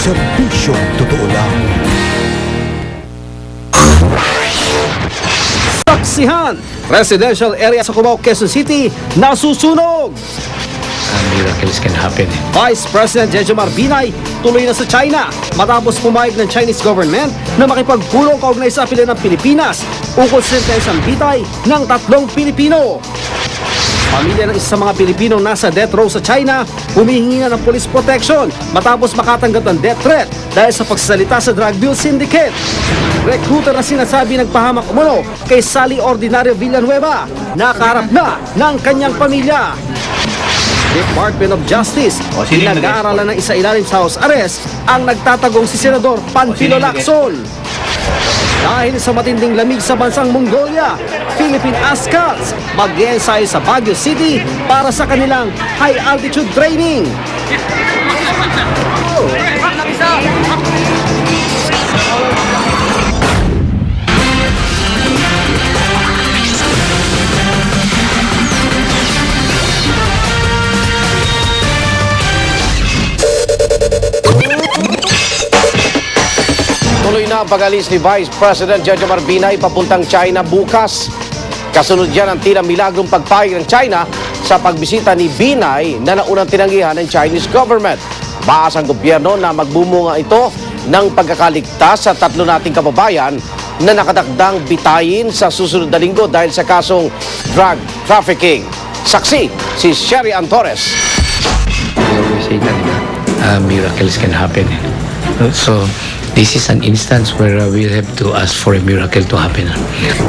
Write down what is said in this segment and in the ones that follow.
Serbisyong totoo lang. Saksihan, residential area sa Cubao, Quezon City, nasusunog. Miracles can happen. Vice President Jejomar Binay tuloy na sa China matapos pumayag ng Chinese government na makipagpulong kaugnay sa apela ng Pilipinas ukol sa sentensyang bitay ng 3 Pilipino. Pamilya ng isa sa mga Pilipino nasa death row sa China humihingi na ng police protection matapos makatanggap ng death threat dahil sa pagsasalita sa drug bill syndicate. Recruiter na sinasabi nagpahamak umuno kay Sally Ordinario Villanueva, nakaharap na ng kanyang pamilya. Department of Justice, pinag-aaralan ng isa ilalim sa house arrest ang nagtatagong si Senador Panfilo Lacson. Dahil sa matinding lamig sa bansang Mongolia, Philippine Ascats mag-i-ensayo sa Baguio City para sa kanilang high altitude training. Tuloy na ang pag-alis ni Vice President Jejomar Binay papuntang China bukas. Kasunod yan ang tila milagrong pagpayag ng China sa pagbisita ni Binay na naunang tinanggihan ng Chinese government. Baas ang gobyerno na magbumunga ito ng pagkakaligtas sa 3 nating kababayan na nakadakdang bitayin sa susunod na linggo dahil sa kasong drug trafficking. Saksi si Sherry Ann Torres. We always say that miracles can happen. So this is an instance where we'll have to ask for a miracle to happen.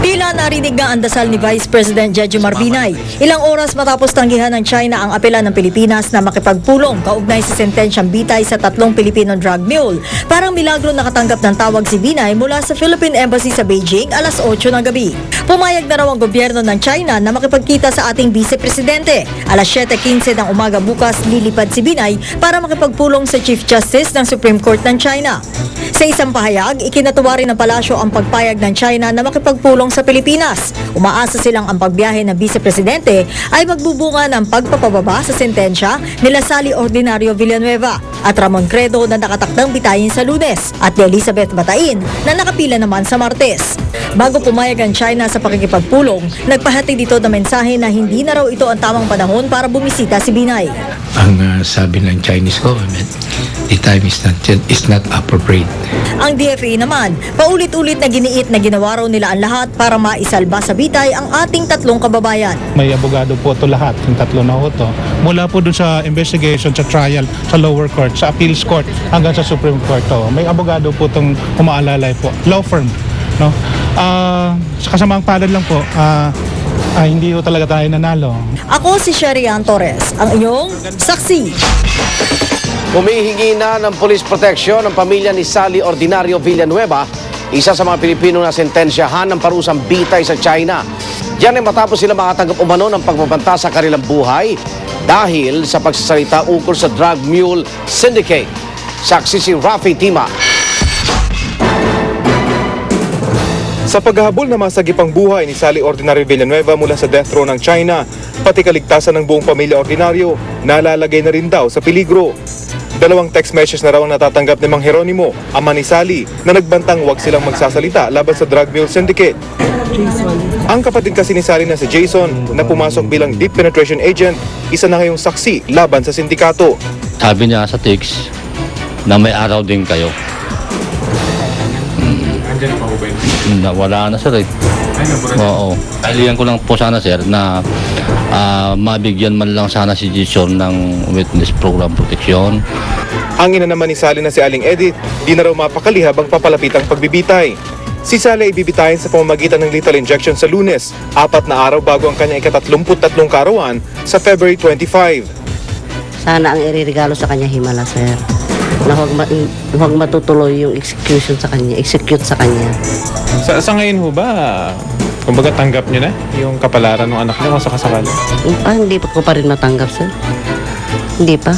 Tila narinig nga ang dasal ni Vice President Jejomar Binay. Ilang oras matapos tanggihan ng China ang apela ng Pilipinas na makipagpulong kaugnay sa sentensyang bitay sa 3 Pilipino drug mule. Parang milagro nakatanggap ng tawag si Binay mula sa Philippine Embassy sa Beijing alas 8 ng gabi. Pumayag na raw ang gobyerno ng China na makipagkita sa ating Vice Presidente. Alas 7:15 ng umaga bukas lilipad si Binay para makipagpulong sa Chief Justice ng Supreme Court ng China. Sa isang pahayag, ikinatuwa rin ng palasyo ang pagpayag ng China na makipagpulong sa Pilipinas. Umaasa silang ang pagbiyahe ng Vice Presidente ay magbubunga ng pagpapababa sa sentensya nila Sally Ordinario Villanueva at Ramon Credo na nakatakdang bitayin sa Lunes at ni Elizabeth Batain na nakapila naman sa Martes. Bago pumayag ang China sa pakikipagpulong, nagpahatid dito na mensahe na hindi na raw ito ang tamang panahon para bumisita si Binay. Ang sabi ng Chinese government, the time is not appropriate. Ang DFA naman, paulit-ulit na giniit na ginawa raw nila ang lahat para maisalba sa bitay ang ating 3 kababayan. May abogado po ito lahat, yung 3 na ito. Mula po dun sa investigation, sa trial, sa lower court, sa appeals court, hanggang sa Supreme Court. May abogado po itong umaalalay po. Law firm. No? Sa kasamaang palad lang po, hindi po talaga tayo nanalo. Ako si Sherry Ann Torres, ang inyong saksi. Humihingi na ng police protection ang pamilya ni Sally Ordinario Villanueva, isa sa mga Pilipino na sentensyahan ng parusang bitay sa China. Yan ay matapos sila makatanggap umano ng pagbabanta sa kanilang buhay dahil sa pagsasalita ukol sa drug mule syndicate. Saksi si Rafi Tima. Sa paghahabol na masagipang buhay ni Sally Ordinario Villanueva mula sa death row ng China, pati kaligtasan ng buong pamilya Ordinario, nalalagay na rin daw sa peligro. 2 text messages na raw ang natatanggap ni Mang Jeronimo, ama ni Sally, na nagbantang huwag silang magsasalita laban sa drug mule syndicate. Ang kapatid kasi ni Sally na si Jason, na pumasok bilang deep penetration agent, isa na ngayong saksi laban sa sindikato. Sabi niya sa text na may araw din kayo. Wala na sir eh. Oo. Kailangan ko lang po sana sir na mabigyan man lang sana si Jason ng witness program protection. Ang ina naman ni Sally na si Aling Edith, di na raw mapakalihab ang papalapitang pagbibitay. Si Sally ay bibitayin sa pamamagitan ng lethal injection sa Lunes, 4 na araw bago ang kanyang ika-33 karawan sa February 25. Sana ang iririgalo sa kanya himala, sir. Na huwag matutuloy yung execute sa kanya. Sa ngayon ho ba, kumbaga tanggap niyo na yung kapalaran ng anak niyo kung sakasakali? Hindi pa ko pa rin matanggap, sir. Hindi pa.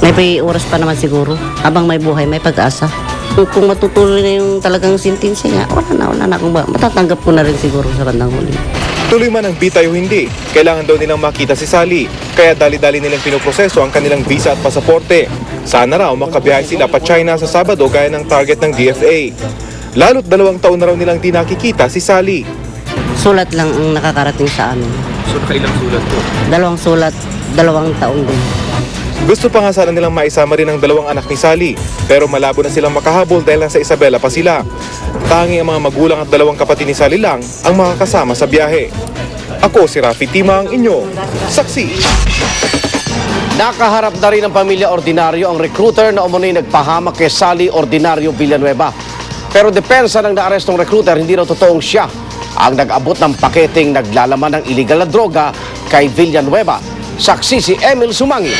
May oras pa naman siguro. Habang may buhay, may pag-asa. Kung matutuloy na yung talagang sentensya niya, wala na. Kung matatanggap ko na rin siguro sa bandang huli. Tuloy man ang bitay o hindi, kailangan daw nilang makita si Sally. Kaya dali-dali nilang pinoproseso ang kanilang visa at pasaporte. Sana raw makabiyahe sila pa China sa Sabado gaya ng target ng DFA. Lalo't 2 taon na raw nilang di nakikita si Sally. Sulat lang ang nakakarating sa amin. So nakailang sulat po? 2 sulat, 2 taon din. Gusto pa nga sana nilang maisama rin ang 2 anak ni Sally, pero malabo na silang makahabol dahil nasa Isabela pa sila. Tanging ang mga magulang at 2 kapatid ni Sally lang ang makakasama sa biyahe. Ako si Rafi Tima, ang inyo saksi. Nakaharap na rin ng pamilya Ordinaryo ang recruiter na umunoy nagpahamak kay Sally Ordinario Villanueva. Pero depensa ng naarestong recruiter, hindi raw totoong siya ang nag-abot ng paketeng naglalaman ng illegal na droga kay Villanueva. Saksi si Emil Sumangi.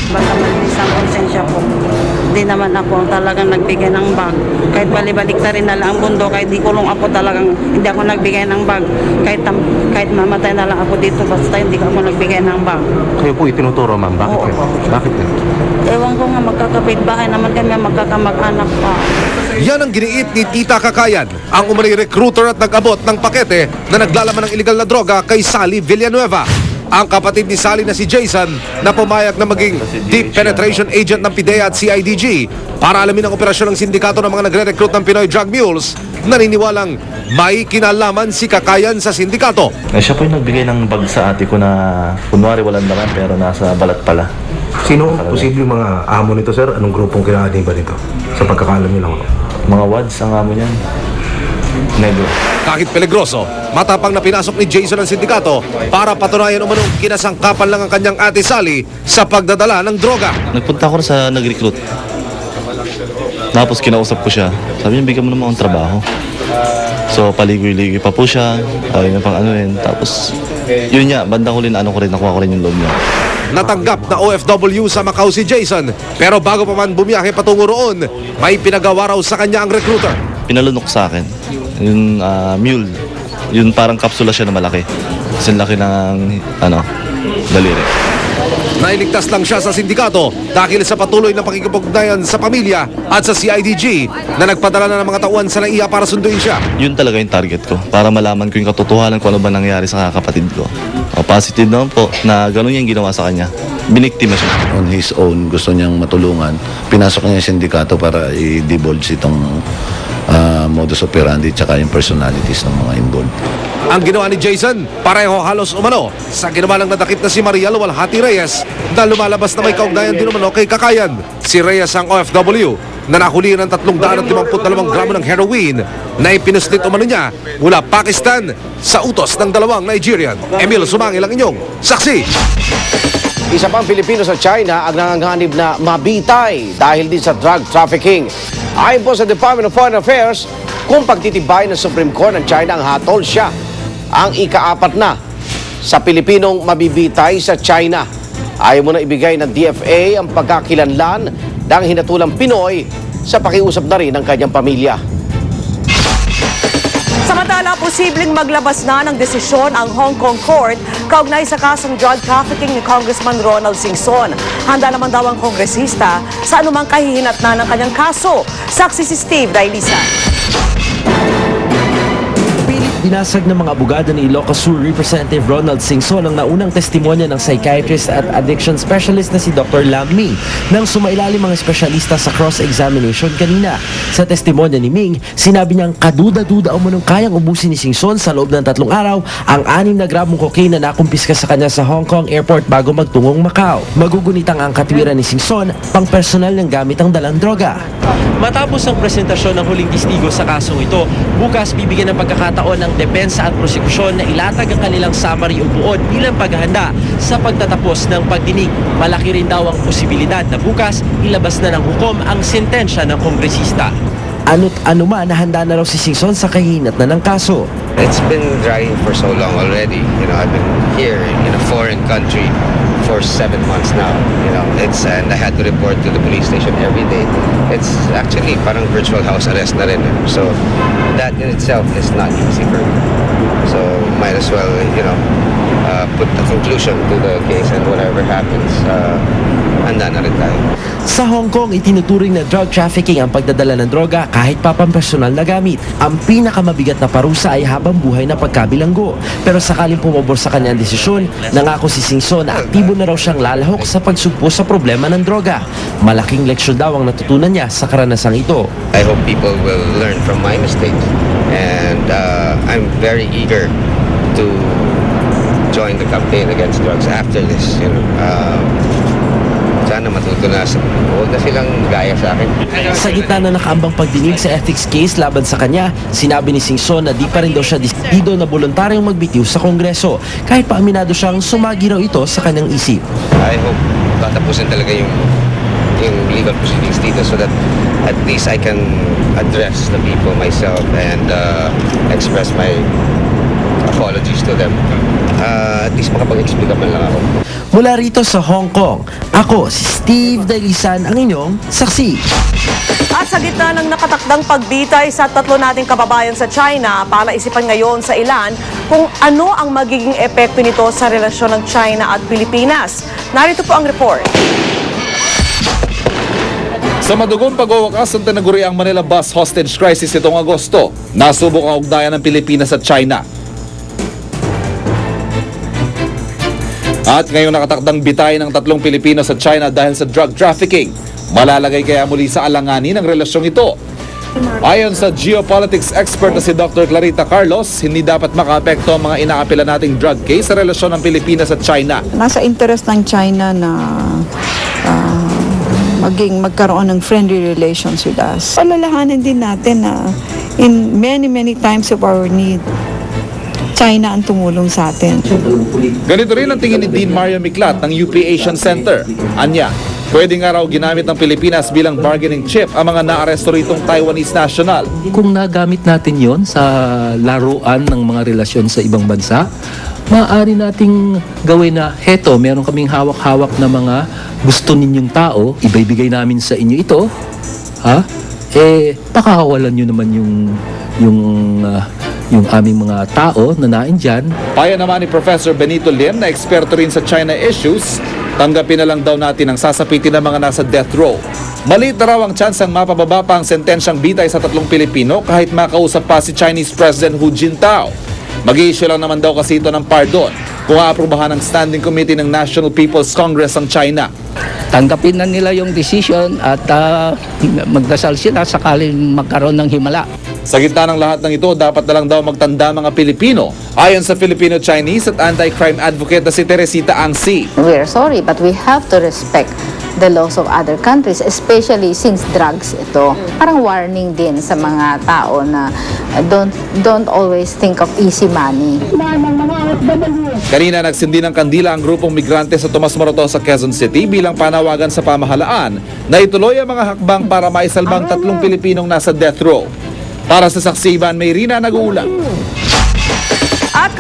Basta malinis ang konsensya ko. Hindi naman ako talagang nagbigay ng bag. Kahit balibalik na rin na lang ang mundo, kahit di kulong ako talagang hindi ako nagbigay ng bag. Kahit mamatay na lang ako dito, basta hindi ako nagbigay ng bag. Kayo po itinuturo, ma'am. Bakit Oo. Bakit yan? Ewan ko nga, magkakapit-bahay naman kami, magkakamag-anak pa. Yan ang giniit ni Tita Kakayan, ang umunay recruiter at nag-abot ng pakete na naglalaman ng illegal na droga kay Sally Villanueva. Ang kapatid ni Sally na si Jason na pumayag na maging deep penetration agent ng PIDEA at CIDG para alamin ang operasyon ng sindikato ng mga nagre-recruit ng Pinoy drug mules, naniniwalang may kinalaman si Kakayan sa sindikato. Siya po yung nagbigay ng bag sa ate ko na kunwari walang laman pero nasa balat pala. Sino ang posibleng mga amo nito, sir? Anong grupong kinaaniba nito? Sa pagkakaalam niyo lang. Mga wads ang amo niyan. Negro. Kahit peligroso, matapang na pinasok ni Jason ang sindikato para patunayan umanong kinasangkapan lang ang kanyang ate Sally sa pagdadala ng droga. Nagpunta ako sa nag-recruit. Tapos kinausap ko siya. Sabi niya, bigyan mo naman akong trabaho. So paligoy-ligoy pa po siya. Ayaw niya pang ano rin. Tapos yun niya, bandang huli na ano ko rin, nakuha ko rin yung loob niya. Natanggap na OFW sa Macau si Jason, pero bago pa man bumiyahe patungo roon, may pinagawa raw sa kanya ang recruiter. Pinalunok sa akin. Yung mule. Yun parang kapsula siya na malaki. Kasi laki ng daliri. Nailigtas lang siya sa sindikato dahil sa patuloy na pakikipugnayan sa pamilya at sa CIDG na nagpadala na ng mga tauhan sa NAIA para sunduin siya. Yun talaga yung target ko. Para malaman ko yung katotohanan kung ano ba nangyari sa kapatid ko. Positive naman po na gano'n yung ginawa sa kanya. Biniktima siya. On his own, gusto niyang matulungan. Pinasok niya yung sindikato para i-divulge itong modus operandi tsaka yung personalities ng mga involved. Ang ginawa ni Jason, pareho halos umano sa ginawa ng nadakip na si Maria Luwalhati Reyes na lumalabas na may kaugnayan din umano kay Kakayan. Si Reyes ang OFW na nahuli ng 352 gramo ng heroin na ipinuslit umano niya mula Pakistan sa utos ng 2 Nigerian. Emil Sumangil ang inyong saksi. Isa pang Pilipino sa China ang nanganganib na mabitay dahil din sa drug trafficking. Ayon po sa Department of Foreign Affairs, kung pagtitibay ng Supreme Court ng China ang hatol, siya ang ika-4 na sa Pilipinong mabibitay sa China. Ayaw mo na ibigay ng DFA ang pagkakilanlan ng hinatulang Pinoy sa pakiusap na rin ng kanyang pamilya. Samantala, posibleng maglabas na ng desisyon ang Hong Kong Court kaugnay sa kasong drug trafficking ni Congressman Ronald Singson. Handa naman daw ang kongresista sa anumang kahihinatnan ng kanyang kaso. Saksi si Steve Dailisa. Binasag ng mga abogado ni Ilocos Sur Representative Ronald Singson ang naunang testimonya ng psychiatrist at addiction specialist na si Dr. Lam Ming nang sumailalim mga espesyalista sa cross-examination kanina. Sa testimonya ni Ming, sinabi niyang kaduda-duda umunong kayang ubusin ni Singson sa loob ng 3 araw ang 6 na gramong cocaine na nakumpiska sa kanya sa Hong Kong airport bago magtungong Macau. Magugunitang ang katwiran ni Singson pang personal ng gamit ang dalang droga. Matapos ang presentasyon ng huling testigo sa kasong ito, bukas bibigyan ng pagkakataon ng depensa at prosekusyon na ilatag ang kanilang summary o buod bilang paghahanda sa pagtatapos ng pagdinig. Malaki rin daw ang posibilidad na bukas ilabas na ng hukom ang sentensya ng kongresista. Ano't ano man, nahanda na raw si Singson sa kahinat na ng kaso. It's been dragging for so long already. You know, I've been here in a foreign country for 7 months now. You know, and I had to report to the police station every day. It's actually parang virtual house arrest na rin. So that in itself is not easy for me. So might as well, you know, put a conclusion to the case and whatever happens, handa na rin tayo. Sa Hong Kong, itinuturing na drug trafficking ang pagdadala ng droga kahit pa pampersonal na gamit. Ang pinakamabigat na parusa ay habang buhay na pagkabilanggo. Pero sakaling pumabor sa kanyang desisyon, nangako si Singson na aktibo na raw siyang lalahok sa pagsugpo sa problema ng droga. Malaking leksyon daw ang natutunan niya sa karanasang ito. I hope people will learn from my mistakes. And I'm very eager to join the campaign against drugs after this. Sana matuto na. Huwag na silang gaya sa akin. Sa gitna na nakaambang pagdinig sa ethics case laban sa kanya, sinabi ni Singson na di pa rin daw siya desidido na voluntaryong magbitiw sa Kongreso, kahit pa aminado siyang sumagi raw ito sa kanyang isip. I hope tatapusin talaga yung legal proceedings dito so that at least I can address the people myself and express my apologies to them. At least makapag-explica man lang ako. Mula rito sa Hong Kong, ako si Steve Dailisan, ang inyong saksi. At sa gitna ng nakatakdang pagbitay sa tatlo nating kababayan sa China, para isipan ngayon sa ilan kung ano ang magiging epekto nito sa relasyon ng China at Pilipinas. Narito po ang report. Sa madugong pag-wawakas ng tinaguriang Manila Bus Hostage Crisis itong Agosto, nasubok ang ugnayan ng Pilipinas at China. At ngayon nakatakdang bitay ng tatlong Pilipino sa China dahil sa drug trafficking. Malalagay kaya muli sa alanganin ang relasyong ito. Ayon sa geopolitics expert na si Dr. Clarita Carlos, hindi dapat makaapekto ang mga inaapila nating drug case sa relasyon ng Pilipinas at China. Nasa interest ng China na magkaroon ng friendly relations with us. Palalahanin din natin na in many times of our need, China ang tumulong sa atin. Ganito rin ang tingin ni Dean Mario Miklat ng UP Asian Center. Anya, pwede nga raw ginamit ng Pilipinas bilang bargaining chip ang mga naaresto ritong Taiwanese national. Kung nagamit natin yon sa laruan ng mga relasyon sa ibang bansa, maaari nating gawin na, heto, meron kaming hawak-hawak na mga gusto ninyong tao, ibibigay namin sa inyo ito, pakakawalan nyo naman yung aming mga tao na nain dyan. Paya naman ni Professor Benito Lim na eksperto rin sa China issues, tanggapin na lang daw natin ang sasapitin ng mga nasa death row. Maliit na raw ang tsansang mapababa pa ang sentensyang bitay sa tatlong Pilipino kahit makausap pa si Chinese President Hu Jintao. Mag-i-issue lang naman daw kasi ito ng pardon kung aaprubahan ng Standing Committee ng National People's Congress ang China. Tanggapin na nila yung decision at magdasal sila sakaling magkaroon ng himala. Sa gitna ng lahat ng ito, dapat na lang daw magtanda mga Pilipino. Ayon sa Filipino-Chinese at anti-crime advocate na si Teresita Angsi. We are sorry, but we have to respect the laws of other countries, especially since drugs ito. Parang warning din sa mga tao na don't always think of easy money. Kanina nagsindi ng kandila ang grupong migrante sa Tomas Morato sa Quezon City bilang panawagan sa pamahalaan na ituloy ang mga hakbang para maisalbang tatlong Pilipinong nasa death row. Para sa Saksi Ivan Mayrina, nag-uulat. At